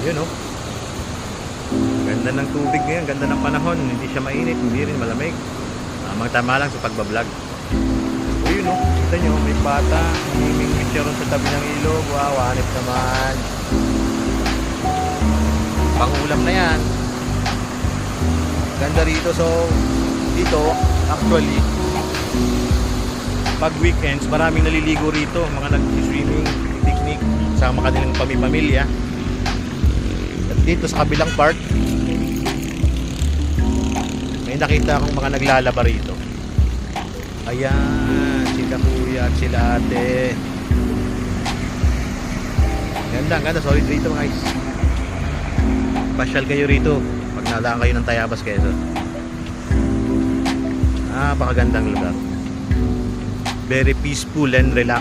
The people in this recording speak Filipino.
Yun oh. Ganda ng tubig ngayon, ganda ng panahon. Hindi siya mainit, hindi rin malamig. Tama lang sa pagbablog. So yun oh, kita nyo, may bata. Himing siya ron sa tabi ng ilog. Wow, hanip naman. Pangulam na yan. Ganda rito. So dito actually pag weekends maraming naliligo rito, mga nag-swimming, picnic sa mga kanilang pamilya. At dito sa kabilang part may nakita akong mga naglalaba rito. Ayan, sila kuya at sila ate. Ganda, solid rito mga guys. Pasyal kayo rito pag nadaan kayo ng Tayabas, Quezon. Napakagandang lugar. Very peaceful and relaxed.